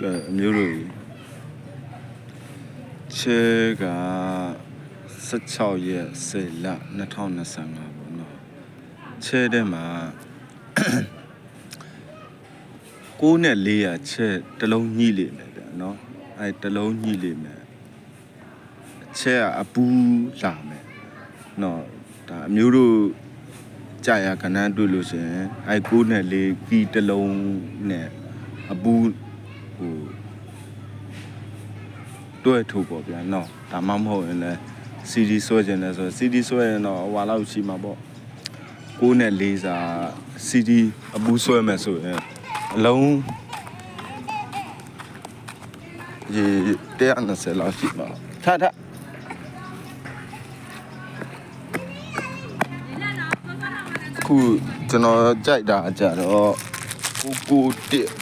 မျိုးတို့ချဲက16ရက်10လ2025ပေါ့နော်ချဲတဲ့မှာ6နဲ့400ချက်တစ်လုံးညှိလိမ့်မယ်ဗျာနော်အဲတစ်လုံးညှိလိမ့်မယ်ချက်ကအပူလာမယ်နော်ဒါအမျိုးတို့ကြာရခဏတွေ့လို့ရှိရင်အဲ6နဲ့4ကီတစ်လုံးနဲ့အပူဟိုတွဲထုတ်ပေါ့ဗျာနော်ဒါမှမဟုတ်ရင်လည်း CD ဆွဲခြင်းလဲဆို CD ဆွဲရင်တော့ဟိုလောက်ရှိမှာပေါ့6နဲ့4စာ CD အပူဆွဲမယ်ဆိုရင်အလုံးရေ120လောက်ရှိပါထခုကျွန်တော်ကြိုက်တာကြတော့991